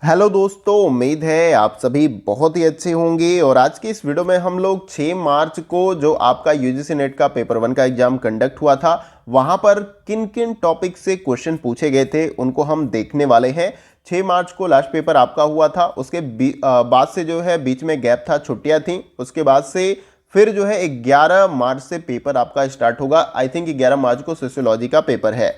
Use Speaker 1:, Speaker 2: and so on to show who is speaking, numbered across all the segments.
Speaker 1: Hello दोस्तों, उम्मीद है आप सभी बहुत ही अच्छे होंगे। और आज की इस वीडियो में हम लोग 6 मार्च को जो आपका यूजीसी नेट का पेपर 1 का एग्जाम कंडक्ट हुआ था, वहां पर किन किन टॉपिक से क्वेश्चन पूछे गए थे उनको हम देखने वाले हैं। 6 मार्च को लास्ट पेपर आपका हुआ था, उसके बाद से जो है बीच में गैप था, छुट्टियां थी। उसके बाद से फिर जो है 11 मार्च से पेपर आपका स्टार्ट होगा। आई थिंक 11 मार्च को सोशियोलॉजी का पेपर है।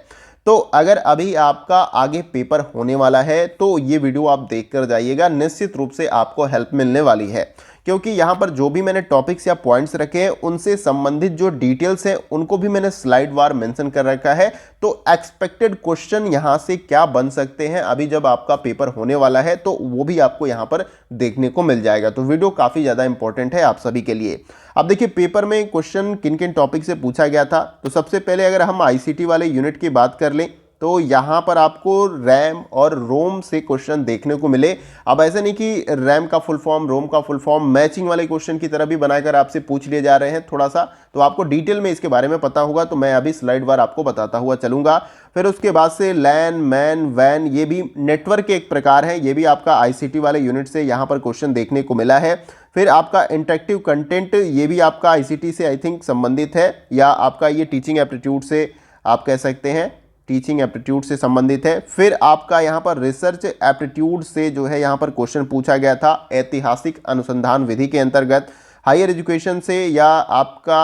Speaker 1: तो अगर अभी आपका आगे पेपर होने वाला है तो ये वीडियो आप देख कर जाइएगा, निश्चित रूप से आपको हेल्प मिलने वाली है। क्योंकि यहाँ पर जो भी मैंने टॉपिक्स या पॉइंट्स रखे हैं उनसे संबंधित जो डिटेल्स हैं उनको भी मैंने स्लाइड वार मेंशन कर रखा है। तो एक्सपेक्टेड क्वेश्चन यहाँ से क्या बन सकते हैं अभी जब आपका पेपर होने वाला है, तो वो भी आपको यहाँ पर देखने को मिल जाएगा। तो वीडियो काफ़ी ज़्यादा इंपॉर्टेंट है आप सभी के लिए। अब देखिए पेपर में क्वेश्चन किन किन टॉपिक से पूछा गया था। तो सबसे पहले अगर हम आईसीटी वाले यूनिट की बात कर लें तो यहाँ पर आपको रैम और रोम से क्वेश्चन देखने को मिले। अब ऐसा नहीं कि रैम का फुल फॉर्म रोम का फुल फॉर्म मैचिंग वाले क्वेश्चन की तरह भी बनाकर आपसे पूछ लिए जा रहे हैं थोड़ा सा, तो आपको डिटेल में इसके बारे में पता होगा। तो मैं अभी स्लाइड वार आपको बताता हुआ चलूंगा। फिर उसके बाद से लैन मैन वैन, ये भी नेटवर्क के एक प्रकार है, ये भी आपका आईसीटी वाले यूनिट से यहाँ पर क्वेश्चन देखने को मिला है। फिर आपका इंटरेक्टिव कंटेंट, ये भी आपका आईसीटी से आई थिंक संबंधित है, या आपका ये टीचिंग एप्टीट्यूड से आप कह सकते हैं, टीचिंग एप्टीट्यूड से संबंधित है। फिर आपका यहाँ पर रिसर्च एप्टीट्यूड से जो है यहाँ पर क्वेश्चन पूछा गया था ऐतिहासिक अनुसंधान विधि के अंतर्गत। हायर एजुकेशन से या आपका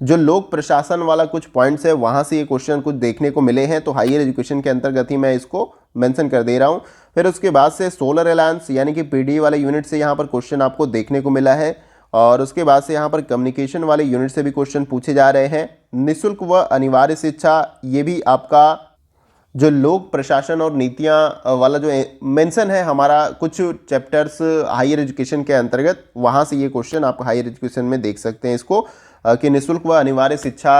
Speaker 1: जो लोक प्रशासन वाला कुछ पॉइंट्स है वहाँ से ये क्वेश्चन कुछ देखने को मिले हैं, तो हायर एजुकेशन के अंतर्गत ही मैं इसको मेंशन कर दे रहा हूँ। फिर उसके बाद से सोलर अलायंस यानी कि पीडी वाले यूनिट से यहाँ पर क्वेश्चन आपको देखने को मिला है। और उसके बाद से यहाँ पर कम्युनिकेशन वाले यूनिट से भी क्वेश्चन पूछे जा रहे हैं। निःशुल्क व अनिवार्य शिक्षा, ये भी आपका जो लोक प्रशासन और नीतियाँ वाला जो मेंशन है हमारा कुछ चैप्टर्स हायर एजुकेशन के अंतर्गत, वहाँ से ये क्वेश्चन आप हायर एजुकेशन में देख सकते हैं इसको कि निःशुल्क व अनिवार्य शिक्षा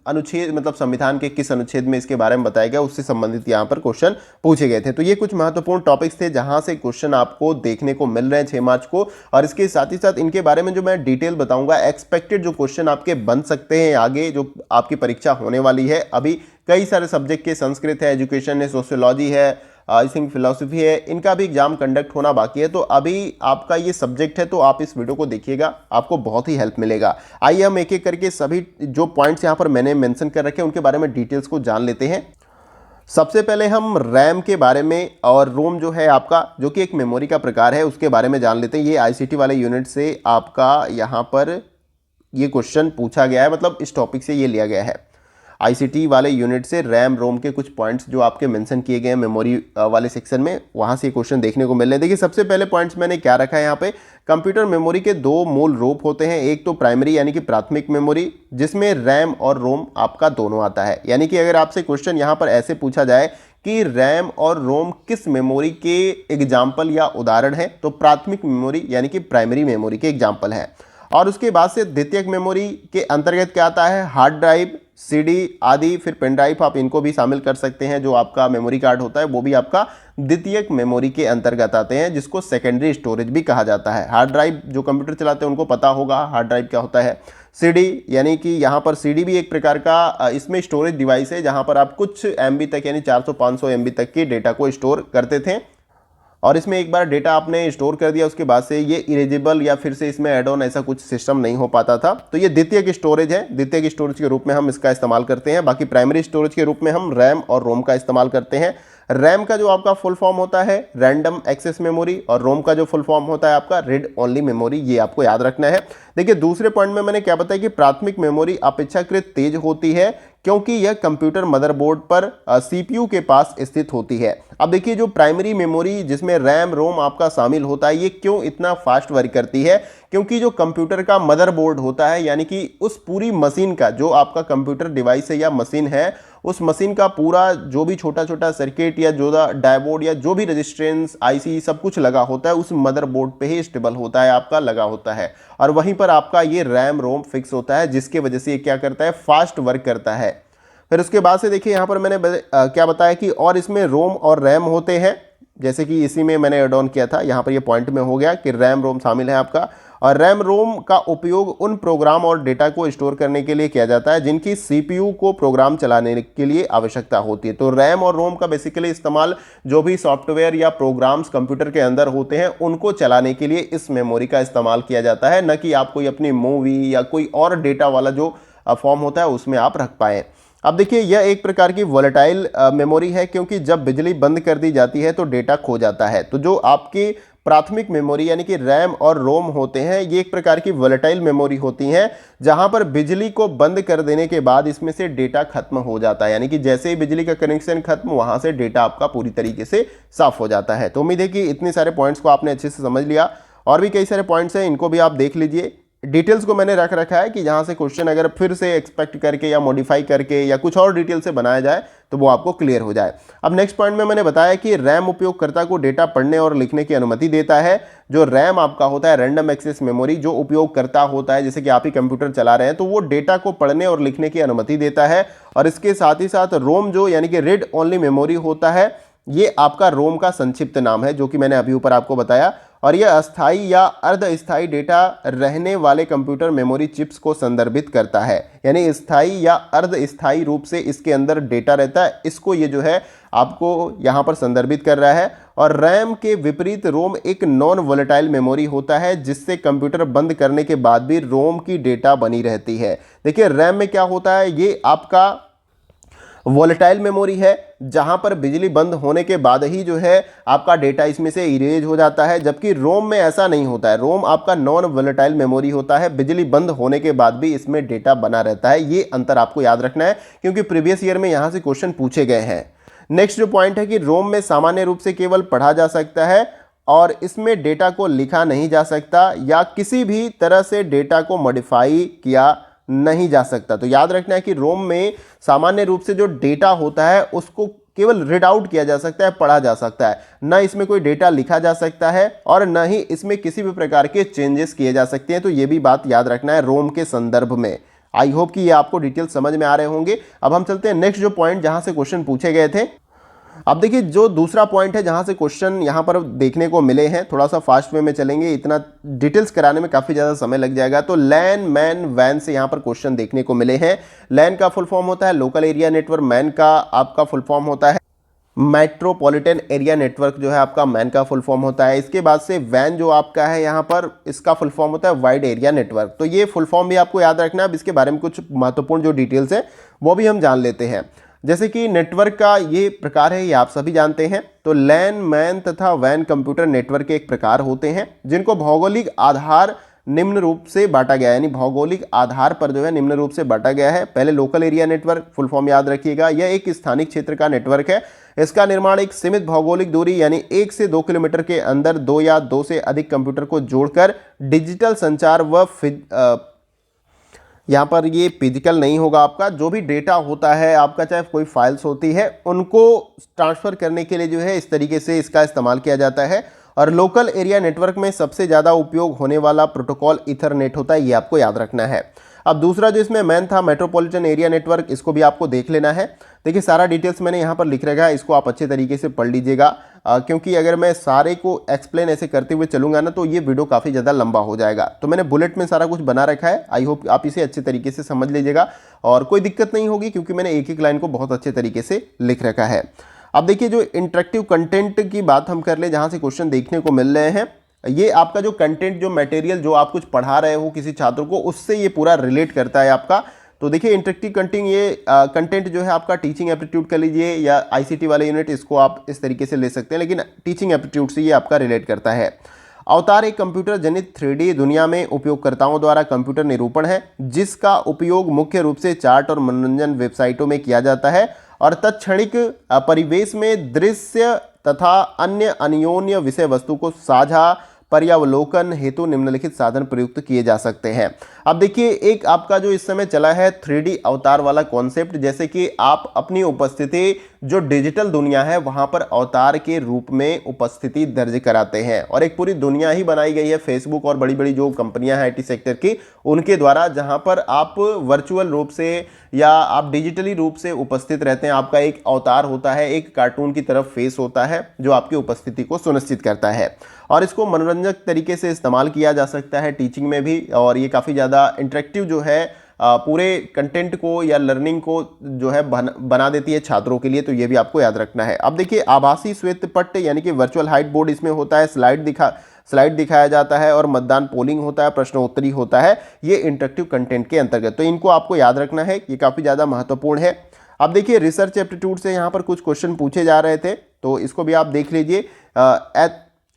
Speaker 1: अनुच्छेद मतलब संविधान के किस अनुच्छेद में इसके बारे में बताया गया, उससे संबंधित यहाँ पर क्वेश्चन पूछे गए थे। तो ये कुछ महत्वपूर्ण टॉपिक्स थे जहाँ से क्वेश्चन आपको देखने को मिल रहे हैं 6 मार्च को। और इसके साथ ही साथ इनके बारे में जो मैं डिटेल बताऊंगा, एक्सपेक्टेड जो क्वेश्चन आपके बन सकते हैं आगे जो आपकी परीक्षा होने वाली है। अभी कई सारे सब्जेक्ट के, संस्कृत है, एजुकेशन है, सोशियोलॉजी है, आई थिंक फिलॉसफी है, इनका भी एग्जाम कंडक्ट होना बाकी है। तो अभी आपका ये सब्जेक्ट है तो आप इस वीडियो को देखिएगा, आपको बहुत ही हेल्प मिलेगा। आइए हम एक एक करके सभी जो पॉइंट्स यहाँ पर मैंने मेंशन कर रखे हैं उनके बारे में डिटेल्स को जान लेते हैं। सबसे पहले हम रैम के बारे में और रोम जो है आपका, जो कि एक मेमोरी का प्रकार है, उसके बारे में जान लेते हैं। ये आईसीटी वाले यूनिट से आपका यहाँ पर ये क्वेश्चन पूछा गया है, मतलब इस टॉपिक से ये लिया गया है। आईसीटी वाले यूनिट से रैम रोम के कुछ पॉइंट्स जो आपके मेंशन किए गए हैं मेमोरी वाले सेक्शन में, वहाँ से क्वेश्चन देखने को मिल रहे हैं। देखिए सबसे पहले पॉइंट्स मैंने क्या रखा है यहाँ पे, कंप्यूटर मेमोरी के दो मूल रूप होते हैं। एक तो प्राइमरी यानी कि प्राथमिक मेमोरी, जिसमें रैम और रोम आपका दोनों आता है। यानी कि अगर आपसे क्वेश्चन यहाँ पर ऐसे पूछा जाए कि रैम और रोम किस मेमोरी के एग्जाम्पल या उदाहरण है, तो प्राथमिक मेमोरी यानी कि प्राइमरी मेमोरी के एग्जाम्पल है। और उसके बाद से द्वितीयक मेमोरी के अंतर्गत क्या आता है, हार्ड ड्राइव, सीडी आदि, फिर पेन ड्राइव आप इनको भी शामिल कर सकते हैं। जो आपका मेमोरी कार्ड होता है वो भी आपका द्वितीयक मेमोरी के अंतर्गत आते हैं, जिसको सेकेंडरी स्टोरेज भी कहा जाता है। हार्ड ड्राइव जो कंप्यूटर चलाते हैं उनको पता होगा हार्ड ड्राइव क्या होता है। सीडी यानी कि यहाँ पर सीडी भी एक प्रकार का इसमें स्टोरेज डिवाइस है जहाँ पर आप कुछ एमबी तक यानी 400-500 एमबी तक के डेटा को स्टोर करते थे। और इसमें एक बार डेटा आपने स्टोर कर दिया उसके बाद से ये इरेजेबल या फिर से इसमें ऐड ऑन ऐसा कुछ सिस्टम नहीं हो पाता था। तो ये द्वितीयक स्टोरेज है, द्वितीयक स्टोरेज के रूप में हम इसका इस्तेमाल करते हैं। बाकी प्राइमरी स्टोरेज के रूप में हम रैम और रोम का इस्तेमाल करते हैं। रैम का जो आपका फुल फॉर्म होता है रैंडम एक्सेस मेमोरी, और रोम का जो फुल फॉर्म होता है आपका रीड ओनली मेमोरी, ये आपको याद रखना है। देखिए दूसरे पॉइंट में मैंने क्या बताया कि प्राथमिक मेमोरी अपेक्षाकृत तेज होती है क्योंकि यह कंप्यूटर मदरबोर्ड पर सीपीयू के पास स्थित होती है। अब देखिए जो प्राइमरी मेमोरी जिसमें रैम रोम आपका शामिल होता है, ये क्यों इतना फास्ट वर्क करती है, क्योंकि जो कंप्यूटर का मदरबोर्ड होता है यानी कि उस पूरी मशीन का जो आपका कंप्यूटर डिवाइस है या मशीन है, उस मशीन का पूरा जो भी छोटा छोटा सर्किट या जो डायोड या जो भी रेजिस्टेंस आईसी सब कुछ लगा होता है उस मदरबोर्ड पे ही स्टेबल होता है, आपका लगा होता है। और वहीं पर आपका ये रैम रोम फिक्स होता है, जिसके वजह से ये क्या करता है, फास्ट वर्क करता है। फिर उसके बाद से देखिए यहाँ पर मैंने क्या बताया कि और इसमें रोम और रैम होते हैं जैसे कि इसी में मैंने ऐड ऑन किया था, यहाँ पर ये पॉइंट में हो गया कि रैम रोम शामिल है आपका। और रैम रोम का उपयोग उन प्रोग्राम और डेटा को स्टोर करने के लिए किया जाता है जिनकी सीपीयू को प्रोग्राम चलाने के लिए आवश्यकता होती है। तो रैम और रोम का बेसिकली इस्तेमाल जो भी सॉफ्टवेयर या प्रोग्राम्स कंप्यूटर के अंदर होते हैं उनको चलाने के लिए इस मेमोरी का इस्तेमाल किया जाता है, न कि आप कोई अपनी मूवी या कोई और डेटा वाला जो फॉर्म होता है उसमें आप रख पाएँ। अब देखिए यह एक प्रकार की वोलेटाइल मेमोरी है, क्योंकि जब बिजली बंद कर दी जाती है तो डेटा खो जाता है। तो जो आपकी प्राथमिक मेमोरी यानी कि रैम और रोम होते हैं, ये एक प्रकार की वोलेटाइल मेमोरी होती हैं, जहां पर बिजली को बंद कर देने के बाद इसमें से डेटा खत्म हो जाता है। यानी कि जैसे ही बिजली का कनेक्शन खत्म, वहां से डेटा आपका पूरी तरीके से साफ हो जाता है। तो उम्मीद है कि इतने सारे पॉइंट्स को आपने अच्छे से समझ लिया। और भी कई सारे पॉइंट्स हैं, इनको भी आप देख लीजिए। डिटेल्स को मैंने रख रखा है कि जहां से क्वेश्चन अगर फिर से एक्सपेक्ट करके या मॉडिफाई करके या कुछ और डिटेल से बनाया जाए तो वो आपको क्लियर हो जाए। अब नेक्स्ट पॉइंट में मैंने बताया कि रैम उपयोगकर्ता को डेटा पढ़ने और लिखने की अनुमति देता है। जो रैम आपका होता है रैंडम एक्सेस मेमोरी, जो उपयोगकर्ता होता है, जैसे कि आप ही कंप्यूटर चला रहे हैं, तो वो डेटा को पढ़ने और लिखने की अनुमति देता है। और इसके साथ ही साथ रोम जो यानी कि रीड ओनली मेमोरी होता है, ये आपका रोम का संक्षिप्त नाम है, जो कि मैंने अभी ऊपर आपको बताया। और यह अस्थाई या अर्ध स्थायी डेटा रहने वाले कंप्यूटर मेमोरी चिप्स को संदर्भित करता है, यानी स्थायी या अर्ध स्थायी रूप से इसके अंदर डेटा रहता है, इसको ये जो है आपको यहाँ पर संदर्भित कर रहा है। और रैम के विपरीत रोम एक नॉन वोलेटाइल मेमोरी होता है, जिससे कंप्यूटर बंद करने के बाद भी रोम की डेटा बनी रहती है। देखिए रैम में क्या होता है, ये आपका वोलेटाइल मेमोरी है, जहां पर बिजली बंद होने के बाद ही जो है आपका डेटा इसमें से इरेज हो जाता है, जबकि रोम में ऐसा नहीं होता है। रोम आपका नॉन वोलेटाइल मेमोरी होता है, बिजली बंद होने के बाद भी इसमें डेटा बना रहता है। ये अंतर आपको याद रखना है, क्योंकि प्रीवियस ईयर में यहां से क्वेश्चन पूछे गए हैं। नेक्स्ट जो पॉइंट है कि रोम में सामान्य रूप से केवल पढ़ा जा सकता है और इसमें डेटा को लिखा नहीं जा सकता या किसी भी तरह से डेटा को मॉडिफाई किया नहीं जा सकता। तो याद रखना है कि रोम में सामान्य रूप से जो डेटा होता है उसको केवल रीड आउट किया जा सकता है, पढ़ा जा सकता है, ना इसमें कोई डेटा लिखा जा सकता है और ना ही इसमें किसी भी प्रकार के चेंजेस किए जा सकते हैं। तो ये भी बात याद रखना है रोम के संदर्भ में। आई होप कि ये आपको डिटेल समझ में आ रहे होंगे। अब हम चलते हैं नेक्स्ट जो पॉइंट जहां से क्वेश्चन पूछे गए थे। अब देखिए जो दूसरा पॉइंट है जहां से क्वेश्चन यहां पर देखने को मिले हैं, थोड़ा सा फास्ट वे में चलेंगे, इतना डिटेल्स कराने में काफी ज्यादा समय लग जाएगा। तो लैन मैन वैन से यहां पर क्वेश्चन देखने को मिले हैं। लैन का फुल फॉर्म होता है लोकल एरिया नेटवर्क, मैन का आपका फुल फॉर्म होता है मेट्रोपॉलिटन एरिया नेटवर्क, जो है आपका मैन का फुल फॉर्म होता है। इसके बाद से वैन जो आपका है यहाँ पर, इसका फुल फॉर्म होता है वाइड एरिया नेटवर्क। तो ये फुल फॉर्म भी आपको याद रखना है। अब इसके बारे में कुछ महत्वपूर्ण जो डिटेल्स है वो भी हम जान लेते हैं। जैसे कि नेटवर्क का ये प्रकार है, ये आप सभी जानते हैं। तो लैन मैन तथा वैन कंप्यूटर नेटवर्क के एक प्रकार होते हैं जिनको भौगोलिक आधार निम्न रूप से बांटा गया है, यानी भौगोलिक आधार पर जो है निम्न रूप से बांटा गया है। पहले local area network full form याद रखिएगा, यह एक स्थानिक क्षेत्र का नेटवर्क है। इसका निर्माण एक सीमित भौगोलिक दूरी यानी 1 से 2 किलोमीटर के अंदर 2 या 2 से अधिक कंप्यूटर को जोड़कर डिजिटल संचार व यहाँ पर ये फिजिकल नहीं होगा, आपका जो भी डेटा होता है आपका, चाहे कोई फाइल्स होती है, उनको ट्रांसफ़र करने के लिए जो है इस तरीके से इसका इस्तेमाल किया जाता है। और लोकल एरिया नेटवर्क में सबसे ज़्यादा उपयोग होने वाला प्रोटोकॉल ईथरनेट होता है, ये आपको याद रखना है। अब दूसरा जो इसमें मैन था मेट्रोपॉलिटन एरिया नेटवर्क, इसको भी आपको देख लेना है। देखिए सारा डिटेल्स मैंने यहाँ पर लिख रखा है, इसको आप अच्छे तरीके से पढ़ लीजिएगा, क्योंकि अगर मैं सारे को एक्सप्लेन ऐसे करते हुए चलूंगा ना तो ये वीडियो काफ़ी ज़्यादा लंबा हो जाएगा। तो मैंने बुलेट में सारा कुछ बना रखा है, आई होप आप इसे अच्छे तरीके से समझ लीजिएगा और कोई दिक्कत नहीं होगी, क्योंकि मैंने एक एक लाइन को बहुत अच्छे तरीके से लिख रखा है। अब देखिए जो इंटरेक्टिव कंटेंट की बात हम कर ले, जहाँ से क्वेश्चन देखने को मिल रहे हैं, ये आपका जो कंटेंट, जो मटेरियल जो आप कुछ पढ़ा रहे हो किसी छात्र को, उससे ये पूरा रिलेट करता है आपका। तो देखिए इंटरेक्टिव कंटेंट, ये कंटेंट जो है आपका टीचिंग एप्टीट्यूड कर लीजिए या आईसीटी वाले यूनिट, इसको आप इस तरीके से ले सकते हैं, लेकिन टीचिंग एप्टीट्यूड से ये आपका रिलेट करता है। अवतार एक कंप्यूटर जनित 3D दुनिया में उपयोगकर्ताओं द्वारा कंप्यूटर निरूपण है, जिसका उपयोग मुख्य रूप से चार्ट और मनोरंजन वेबसाइटों में किया जाता है और तत्क्षणिक परिवेश में दृश्य तथा अन्य अन्योन्य विषय वस्तु को साझा पर्यावलोकन हेतु निम्नलिखित साधन प्रयुक्त किए जा सकते हैं। अब देखिए एक आपका जो इस समय चला है 3D अवतार वाला कॉन्सेप्ट, जैसे कि आप अपनी उपस्थिति जो डिजिटल दुनिया है वहां पर अवतार के रूप में उपस्थिति दर्ज कराते हैं। और एक पूरी दुनिया ही बनाई गई है फेसबुक और बड़ी बड़ी जो कंपनियां हैं आईटी सेक्टर की उनके द्वारा, जहां पर आप वर्चुअल रूप से या आप डिजिटली रूप से उपस्थित रहते हैं। आपका एक अवतार होता है, एक कार्टून की तरफ फेस होता है जो आपकी उपस्थिति को सुनिश्चित करता है। और इसको मनोरंजक तरीके से इस्तेमाल किया जा सकता है टीचिंग में भी, और ये काफ़ी ज़्यादा इंटरेक्टिव जो है पूरे कंटेंट को या लर्निंग को जो है बना देती है छात्रों के लिए। तो ये भी आपको याद रखना है। अब देखिए, आभासी श्वेत पट्ट यानी कि वर्चुअल हाइट बोर्ड इसमें होता है, स्लाइड दिखाया जाता है और मतदान पोलिंग होता है, प्रश्नोत्तरी होता है, ये इंटरेक्टिव कंटेंट के अंतर्गत। तो इनको आपको याद रखना है, ये काफ़ी ज़्यादा महत्वपूर्ण है। अब देखिए, रिसर्च एप्टीट्यूड से यहाँ पर कुछ क्वेश्चन पूछे जा रहे थे, तो इसको भी आप देख लीजिए।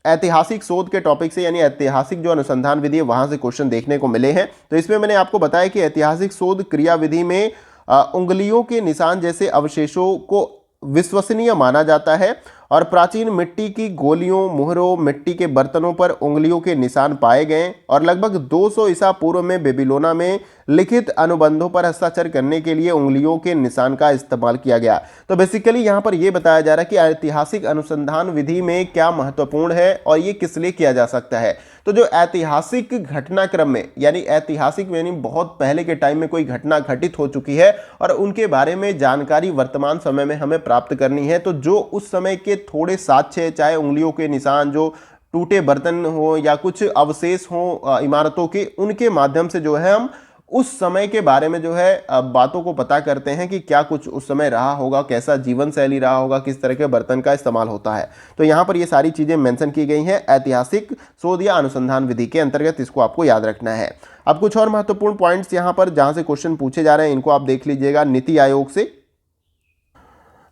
Speaker 1: ऐतिहासिक शोध के टॉपिक से, यानी ऐतिहासिक जो अनुसंधान विधि है वहां से क्वेश्चन देखने को मिले हैं। तो इसमें मैंने आपको बताया कि ऐतिहासिक शोध क्रिया विधि में उंगलियों के निशान जैसे अवशेषों को विश्वसनीय माना जाता है, और प्राचीन मिट्टी की गोलियों, मुहरों, मिट्टी के बर्तनों पर उंगलियों के निशान पाए गए, और लगभग 200 ईसा पूर्व में बेबीलोना में लिखित अनुबंधों पर हस्ताक्षर करने के लिए उंगलियों के निशान का इस्तेमाल किया गया। तो बेसिकली यहाँ पर यह बताया जा रहा है कि ऐतिहासिक अनुसंधान विधि में क्या महत्वपूर्ण है और ये किस लिए किया जा सकता है। तो जो ऐतिहासिक घटनाक्रम में, यानी ऐतिहासिक यानी बहुत पहले के टाइम में कोई घटना घटित हो चुकी है और उनके बारे में जानकारी वर्तमान समय में हमें प्राप्त करनी है, तो जो उस समय के थोड़े साक्ष्य, चाहे उंगलियों के निशान, जो टूटे बर्तन हो या कुछ अवशेष हो इमारतों के, उनके माध्यम से जो है हम उस समय के बारे में जो है बातों को पता करते हैं कि क्या कुछ उस समय रहा होगा, कैसा जीवन शैली रहा होगा, किस तरह के बर्तन का इस्तेमाल होता है। तो यहाँ पर ये सारी चीजें मेंशन की गई हैं ऐतिहासिक शोध या अनुसंधान विधि के अंतर्गत, इसको आपको याद रखना है। अब कुछ और महत्वपूर्ण पॉइंट्स यहाँ पर जहां से क्वेश्चन पूछे जा रहे हैं इनको आप देख लीजिएगा नीति आयोग से।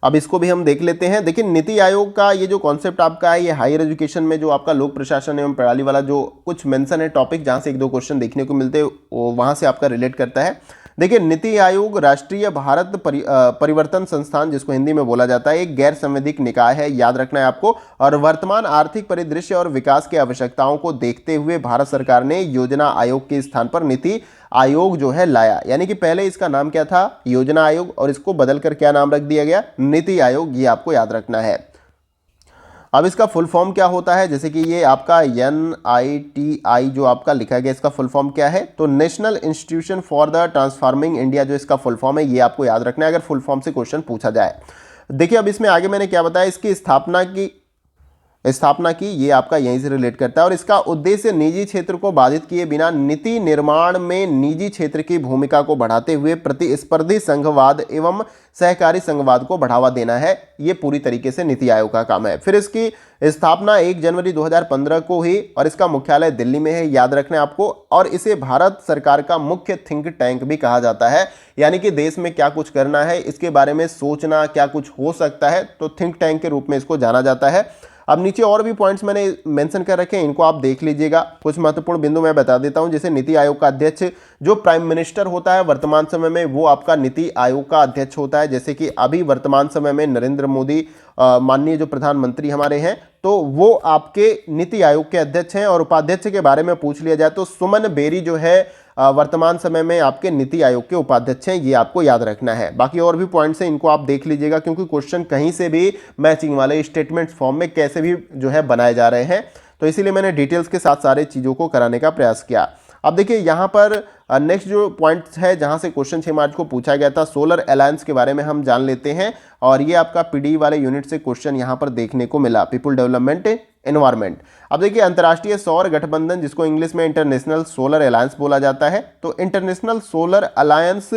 Speaker 1: अब इसको भी हम देख लेते हैं। देखिए, नीति आयोग का ये जो कॉन्सेप्ट आपका है, ये हायर एजुकेशन में जो आपका लोक प्रशासन एवं प्रणाली वाला जो कुछ मेंशन है टॉपिक, जहां से एक दो क्वेश्चन देखने को मिलते हैं, वहां से आपका रिलेट करता है। देखिए, नीति आयोग राष्ट्रीय भारत परिवर्तन संस्थान, जिसको हिंदी में बोला जाता है, एक गैर संवैधानिक निकाय है, याद रखना है आपको। और वर्तमान आर्थिक परिदृश्य और विकास की आवश्यकताओं को देखते हुए भारत सरकार ने योजना आयोग के स्थान पर नीति आयोग जो है लाया। यानी कि पहले इसका नाम क्या था, योजना आयोग, और इसको बदलकर क्या नाम रख दिया गया, नीति आयोग। ये आपको याद रखना है। अब इसका फुल फॉर्म क्या होता है, जैसे कि ये आपका NITI जो आपका लिखा गया, इसका फुल फॉर्म क्या है, तो national institution for the transforming India जो इसका फुल फॉर्म है, ये आपको याद रखना है अगर फुल फॉर्म से क्वेश्चन पूछा जाए। देखिए, अब इसमें आगे मैंने क्या बताया, इसकी स्थापना की, ये आपका यहीं से रिलेट करता है। और इसका उद्देश्य निजी क्षेत्र को बाधित किए बिना नीति निर्माण में निजी क्षेत्र की भूमिका को बढ़ाते हुए प्रतिस्पर्धी संघवाद एवं सहकारी संघवाद को बढ़ावा देना है। ये पूरी तरीके से नीति आयोग का काम है। फिर इसकी स्थापना 1 जनवरी 2015 को हुई और इसका मुख्यालय दिल्ली में है, याद रखना है आपको। और इसे भारत सरकार का मुख्य थिंक टैंक भी कहा जाता है, यानी कि देश में क्या कुछ करना है, इसके बारे में सोचना, क्या कुछ हो सकता है, तो थिंक टैंक के रूप में इसको जाना जाता है। अब नीचे और भी पॉइंट्स मैंने मेंशन कर रखे हैं, इनको आप देख लीजिएगा। कुछ महत्वपूर्ण बिंदु मैं बता देता हूं, जैसे नीति आयोग का अध्यक्ष जो प्राइम मिनिस्टर होता है वर्तमान समय में, वो आपका नीति आयोग का अध्यक्ष होता है। जैसे कि अभी वर्तमान समय में नरेंद्र मोदी माननीय जो प्रधानमंत्री हमारे हैं, तो वो आपके नीति आयोग के अध्यक्ष हैं। और उपाध्यक्ष के बारे में पूछ लिया जाए तो सुमन बेरी जो है वर्तमान समय में आपके नीति आयोग के उपाध्यक्ष हैं, ये आपको याद रखना है। बाकी और भी पॉइंट्स हैं, इनको आप देख लीजिएगा, क्योंकि क्वेश्चन कहीं से भी मैचिंग वाले स्टेटमेंट फॉर्म में कैसे भी जो है बनाए जा रहे हैं, तो इसीलिए मैंने डिटेल्स के साथ सारे चीज़ों को कराने का प्रयास किया। अब देखिए, यहाँ पर नेक्स्ट जो पॉइंट है जहाँ से क्वेश्चन 6 मार्च को पूछा गया था, सोलर अलायंस के बारे में हम जान लेते हैं। और ये आपका पीडी वाले यूनिट से क्वेश्चन यहाँ पर देखने को मिला, पीपल डेवलपमेंट एनवायरमेंट। अब देखिए, अंतर्राष्ट्रीय सौर गठबंधन, जिसको इंग्लिश में इंटरनेशनल सोलर अलायंस बोला जाता है, तो इंटरनेशनल सोलर अलायंस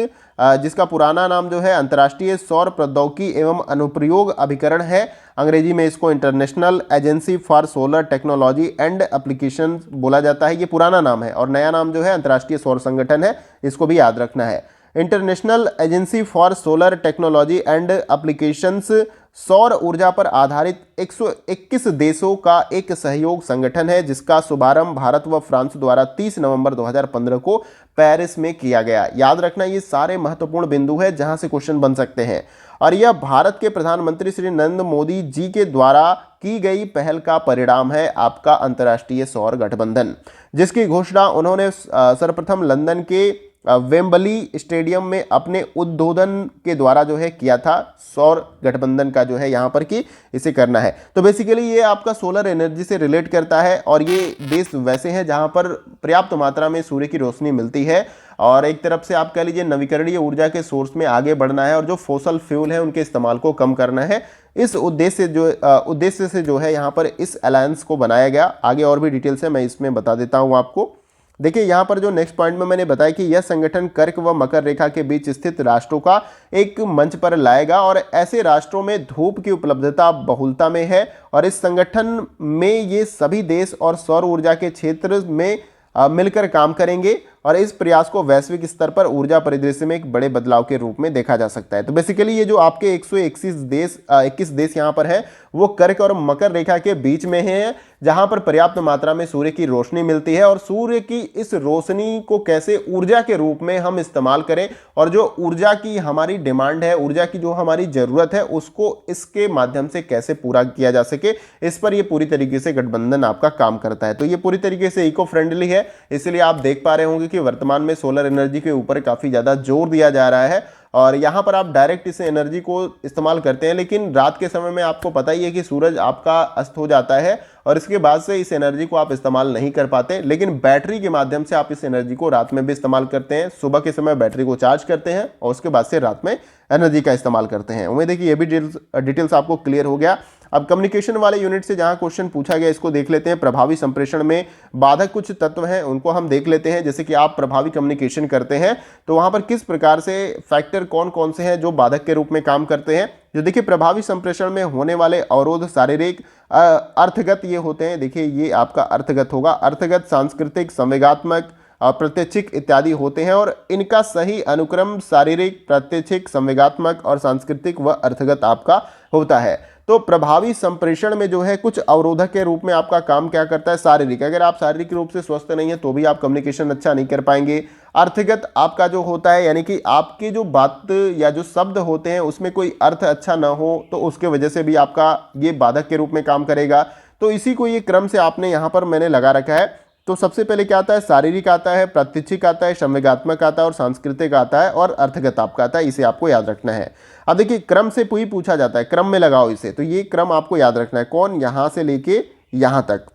Speaker 1: जिसका पुराना नाम जो है अंतर्राष्ट्रीय सौर प्रौद्योगिकी एवं अनुप्रयोग अभिकरण है, अंग्रेजी में इसको international agency for solar technology and application बोला जाता है, ये पुराना नाम है। और नया नाम जो है अंतर्राष्ट्रीय सौर संगठन है, इसको भी याद रखना है। International agency for solar technology and applications सौर ऊर्जा पर आधारित 121 देशों का एक सहयोग संगठन है, जिसका शुभारंभ भारत व फ्रांस द्वारा 30 नवंबर 2015 को पेरिस में किया गया। याद रखना, ये सारे महत्वपूर्ण बिंदु है जहां से क्वेश्चन बन सकते हैं। और यह भारत के प्रधानमंत्री श्री नरेंद्र मोदी जी के द्वारा की गई पहल का परिणाम है आपका अंतर्राष्ट्रीय सौर गठबंधन, जिसकी घोषणा उन्होंने सर्वप्रथम लंदन के वेम्बली स्टेडियम में अपने उद्बोधन के द्वारा जो है किया था, सौर गठबंधन का जो है यहाँ पर कि इसे करना है। तो बेसिकली ये आपका सोलर एनर्जी से रिलेट करता है और ये देश वैसे हैं जहाँ पर पर्याप्त मात्रा में सूर्य की रोशनी मिलती है और एक तरफ से आप कह लीजिए नवीकरणीय ऊर्जा के सोर्स में आगे बढ़ना है और जो फोसल फ्यूल है उनके इस्तेमाल को कम करना है। इस उद्देश्य से जो है यहाँ पर इस अलायंस को बनाया गया। आगे और भी डिटेल्स है, मैं इसमें बता देता हूँ आपको। देखिए यहाँ पर जो नेक्स्ट पॉइंट में मैंने बताया कि यह संगठन कर्क व मकर रेखा के बीच स्थित राष्ट्रों का एक मंच पर लाएगा और ऐसे राष्ट्रों में धूप की उपलब्धता बहुलता में है और इस संगठन में ये सभी देश और सौर ऊर्जा के क्षेत्र में मिलकर काम करेंगे और इस प्रयास को वैश्विक स्तर पर ऊर्जा परिदृश्य में एक बड़े बदलाव के रूप में देखा जा सकता है। तो बेसिकली ये जो आपके 121 देश यहाँ पर है वो कर्क और मकर रेखा के बीच में है जहां पर पर्याप्त मात्रा में सूर्य की रोशनी मिलती है और सूर्य की इस रोशनी को कैसे ऊर्जा के रूप में हम इस्तेमाल करें और जो ऊर्जा की हमारी डिमांड है, ऊर्जा की जो हमारी जरूरत है उसको इसके माध्यम से कैसे पूरा किया जा सके, इस पर ये पूरी तरीके से गठबंधन आपका काम करता है। तो ये पूरी तरीके से इको फ्रेंडली है, इसलिए आप देख पा रहे होंगे कि वर्तमान में सोलर एनर्जी के ऊपर काफी ज्यादा जोर दिया जा रहा है और यहाँ पर आप डायरेक्ट इस एनर्जी को इस्तेमाल करते हैं, लेकिन रात के समय में आपको पता ही है कि सूरज आपका अस्त हो जाता है और इसके बाद से इस एनर्जी को आप इस्तेमाल नहीं कर पाते। लेकिन बैटरी के माध्यम से आप इस एनर्जी को रात में भी इस्तेमाल करते हैं, सुबह के समय बैटरी को चार्ज करते हैं और उसके बाद से रात में एनर्जी का इस्तेमाल करते हैं। उम्मीद है कि ये भी डिटेल्स आपको क्लियर हो गया। अब कम्युनिकेशन वाले यूनिट से जहां क्वेश्चन पूछा गया इसको देख लेते हैं। प्रभावी संप्रेषण में बाधक कुछ तत्व हैं उनको हम देख लेते हैं। जैसे कि आप प्रभावी कम्युनिकेशन करते हैं तो वहां पर किस प्रकार से फैक्टर कौन कौन से हैं जो बाधक के रूप में काम करते हैं। जो देखिए प्रभावी संप्रेषण में होने वाले अवरोध शारीरिक अर्थगत ये होते हैं। देखिए ये आपका अर्थगत होगा, अर्थगत, सांस्कृतिक, संवेगात्मक, प्रत्यक्षिक इत्यादि होते हैं और इनका सही अनुक्रम शारीरिक, प्रत्यक्षिक, संवेगात्मक और सांस्कृतिक व अर्थगत आपका होता है। तो प्रभावी संप्रेषण में जो है कुछ अवरोधक के रूप में आपका काम क्या करता है, शारीरिक। अगर आप शारीरिक रूप से स्वस्थ नहीं है तो भी आप कम्युनिकेशन अच्छा नहीं कर पाएंगे। अर्थगत आपका जो होता है यानी कि आपकी जो बात या जो शब्द होते हैं उसमें कोई अर्थ अच्छा ना हो तो उसके वजह से भी आपका ये बाधक के रूप में काम करेगा। तो इसी को ये क्रम से आपने यहाँ पर मैंने लगा रखा है। तो सबसे पहले क्या आता है, शारीरिक आता है, प्रत्यक्षिक आता है, संवेगात्मक आता है और सांस्कृतिक आता है और अर्थगत आपका आता है। इसे आपको याद रखना है। अब देखिए क्रम से ही पूछा जाता है, क्रम में लगाओ इसे, तो ये क्रम आपको याद रखना है, कौन, यहां से लेके यहां तक।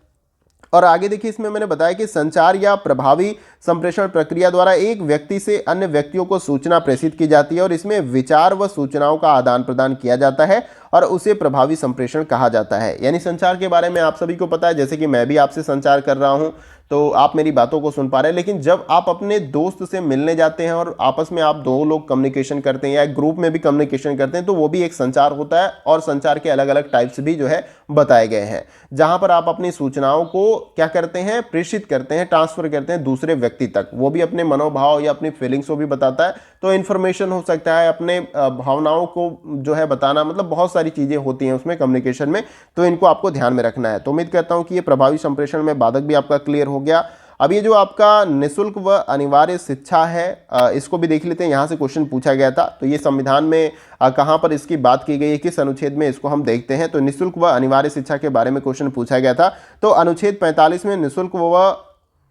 Speaker 1: और आगे देखिए इसमें मैंने बताया कि संचार या प्रभावी संप्रेषण प्रक्रिया द्वारा एक व्यक्ति से अन्य व्यक्तियों को सूचना प्रेषित की जाती है और इसमें विचार व सूचनाओं का आदान प्रदान किया जाता है और उसे प्रभावी संप्रेषण कहा जाता है। यानी संचार के बारे में आप सभी को पता है, जैसे कि मैं भी आपसे संचार कर रहा हूं तो आप मेरी बातों को सुन पा रहे हैं, लेकिन जब आप अपने दोस्त से मिलने जाते हैं और आपस में आप दो लोग कम्युनिकेशन करते हैं या एक ग्रुप में भी कम्युनिकेशन करते हैं तो वो भी एक संचार होता है और संचार के अलग अलग टाइप्स भी जो है बताए गए हैं, जहां पर आप अपनी सूचनाओं को क्या करते हैं, प्रेषित करते हैं, ट्रांसफर करते हैं दूसरे व्यक्ति तक। वो भी अपने मनोभाव या अपनी फीलिंग्स को भी बताता है। तो इन्फॉर्मेशन हो सकता है, अपने भावनाओं को जो है बताना, मतलब बहुत सारी चीजें होती हैं उसमें कम्युनिकेशन में, तो इनको आपको ध्यान में रखना है। तो उम्मीद करता हूं कि ये प्रभावी संप्रेषण में बाधक भी आपका क्लियर हो गया। अब ये जो आपका निःशुल्क व अनिवार्य शिक्षा है इसको भी देख लेते हैं। यहाँ से क्वेश्चन पूछा गया था तो ये संविधान में कहाँ पर इसकी बात की गई है, किस अनुच्छेद में, इसको हम देखते हैं। तो निःशुल्क व अनिवार्य शिक्षा के बारे में क्वेश्चन पूछा गया था। तो अनुच्छेद 45 में निःशुल्क व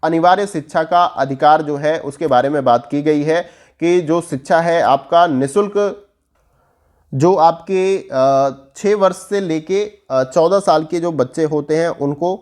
Speaker 1: अनिवार्य शिक्षा का अधिकार जो है उसके बारे में बात की गई है कि जो शिक्षा है आपका निःशुल्क, जो आपके 6 वर्ष से लेके 14 साल के जो बच्चे होते हैं उनको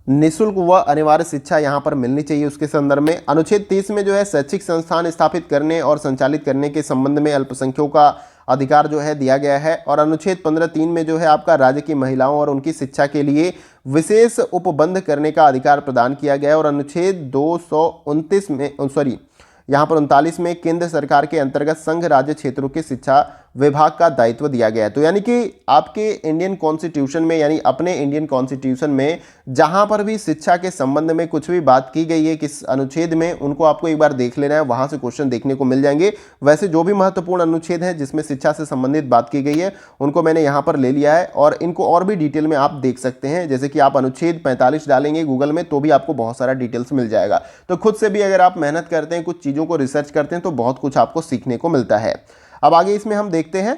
Speaker 1: निःशुल्क व अनिवार्य शिक्षा यहाँ पर मिलनी चाहिए। उसके संदर्भ में अनुच्छेद 30 में जो है शैक्षिक संस्थान स्थापित करने और संचालित करने के संबंध में अल्पसंख्यकों का अधिकार जो है दिया गया है। और अनुच्छेद 15(3) में जो है आपका राज्य की महिलाओं और उनकी शिक्षा के लिए विशेष उपबंध करने का अधिकार प्रदान किया गया है। और अनुच्छेद 229 में यहाँ पर 39 में केंद्र सरकार के अंतर्गत संघ राज्य क्षेत्रों के शिक्षा विभाग का दायित्व दिया गया है। तो यानी कि आपके इंडियन कॉन्स्टिट्यूशन में, यानी अपने इंडियन कॉन्स्टिट्यूशन में जहां पर भी शिक्षा के संबंध में कुछ भी बात की गई है किस अनुच्छेद में, उनको आपको एक बार देख लेना है, वहां से क्वेश्चन देखने को मिल जाएंगे। वैसे जो भी महत्वपूर्ण अनुच्छेद है जिसमें शिक्षा से संबंधित बात की गई है उनको मैंने यहाँ पर ले लिया है और इनको और भी डिटेल में आप देख सकते हैं। जैसे कि आप अनुच्छेद 45 डालेंगे गूगल में तो भी आपको बहुत सारा डिटेल्स मिल जाएगा। तो खुद से भी अगर आप मेहनत करते हैं, कुछ चीज़ों को रिसर्च करते हैं तो बहुत कुछ आपको सीखने को मिलता है। अब आगे इसमें हम देखते हैं।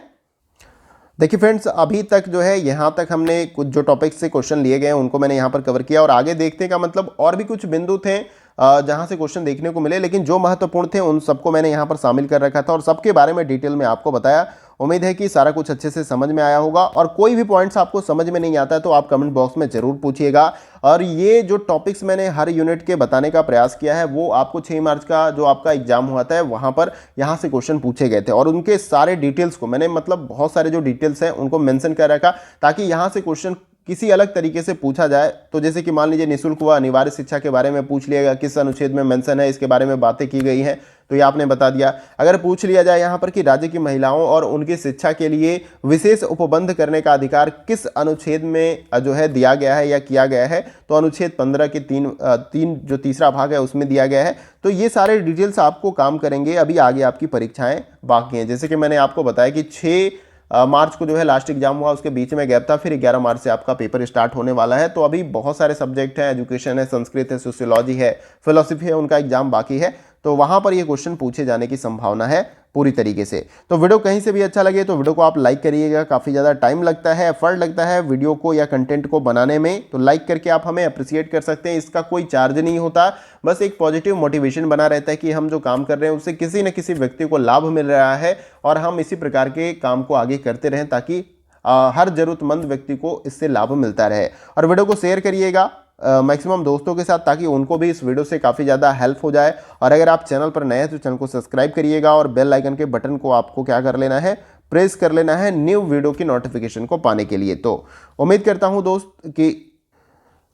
Speaker 1: देखिए फ्रेंड्स, अभी तक जो है यहाँ तक हमने कुछ जो टॉपिक्स से क्वेश्चन लिए गए हैं उनको मैंने यहाँ पर कवर किया और आगे देखते का मतलब और भी कुछ बिंदु थे जहां से क्वेश्चन देखने को मिले, लेकिन जो महत्वपूर्ण थे उन सबको मैंने यहां पर शामिल कर रखा था और सबके बारे में डिटेल में आपको बताया। उम्मीद है कि सारा कुछ अच्छे से समझ में आया होगा, और कोई भी पॉइंट्स आपको समझ में नहीं आता है तो आप कमेंट बॉक्स में जरूर पूछिएगा। और ये जो टॉपिक्स मैंने हर यूनिट के बताने का प्रयास किया है वो आपको 6 मार्च का जो आपका एग्जाम हुआ था वहां पर यहाँ से क्वेश्चन पूछे गए थे, और उनके सारे डिटेल्स को मैंने मतलब बहुत सारे जो डिटेल्स हैं उनको मेंशन कर रखा, ताकि यहाँ से क्वेश्चन किसी अलग तरीके से पूछा जाए तो जैसे कि मान लीजिए निःशुल्क व अनिवार्य शिक्षा के बारे में पूछ लिया गया, किस अनुच्छेद में मेंशन है, इसके बारे में बातें की गई हैं तो ये आपने बता दिया। अगर पूछ लिया जाए यहाँ पर कि राज्य की महिलाओं और उनकी शिक्षा के लिए विशेष उपबंध करने का अधिकार किस अनुच्छेद में जो है दिया गया है या किया गया है, तो अनुच्छेद 15 के तीन जो तीसरा भाग है उसमें दिया गया है। तो ये सारे डिटेल्स आपको काम करेंगे, अभी आगे आपकी परीक्षाएं बाकी हैं। जैसे कि मैंने आपको बताया कि 6 मार्च को जो है लास्ट एग्जाम हुआ, उसके बीच में गैप था, फिर 11 मार्च से आपका पेपर स्टार्ट होने वाला है। तो अभी बहुत सारे सब्जेक्ट हैं, एजुकेशन है, संस्कृत है, सोशियोलॉजी है, फिलोसफी है, उनका एग्जाम बाकी है, तो वहां पर ये क्वेश्चन पूछे जाने की संभावना है पूरी तरीके से। तो वीडियो कहीं से भी अच्छा लगे तो वीडियो को आप लाइक करिएगा, काफ़ी ज़्यादा टाइम लगता है, एफर्ट लगता है वीडियो को या कंटेंट को बनाने में, तो लाइक करके आप हमें अप्रिशिएट कर सकते हैं। इसका कोई चार्ज नहीं होता, बस एक पॉजिटिव मोटिवेशन बना रहता है कि हम जो काम कर रहे हैं उससे किसी न किसी व्यक्ति को लाभ मिल रहा है, और हम इसी प्रकार के काम को आगे करते रहें ताकि हर जरूरतमंद व्यक्ति को इससे लाभ मिलता रहे। और वीडियो को शेयर करिएगा मैक्सिमम दोस्तों के साथ, ताकि उनको भी इस वीडियो से काफ़ी ज़्यादा हेल्प हो जाए। और अगर आप चैनल पर नए हैं तो चैनल को सब्सक्राइब करिएगा, और बेल आइकन के बटन को आपको क्या कर लेना है, प्रेस कर लेना है न्यू वीडियो की नोटिफिकेशन को पाने के लिए। तो उम्मीद करता हूं दोस्त कि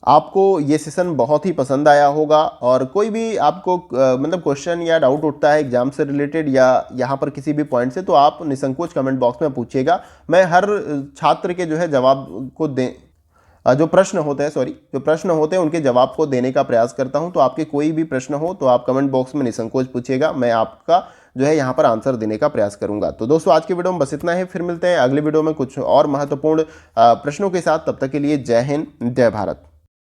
Speaker 1: आपको ये सेशन बहुत ही पसंद आया होगा, और कोई भी आपको मतलब क्वेश्चन या डाउट उठता है एग्जाम से रिलेटेड या यहाँ पर किसी भी पॉइंट से, तो आप निसंकोच कमेंट बॉक्स में पूछिएगा। मैं हर छात्र के जो है जवाब को जो प्रश्न होते हैं उनके जवाब को देने का प्रयास करता हूं। तो आपके कोई भी प्रश्न हो तो आप कमेंट बॉक्स में निसंकोच पूछिएगा, मैं आपका जो है यहाँ पर आंसर देने का प्रयास करूंगा। तो दोस्तों आज की वीडियो में बस इतना है, फिर मिलते हैं अगली वीडियो में कुछ और महत्वपूर्ण प्रश्नों के साथ। तब तक के लिए जय हिंद, जय भारत।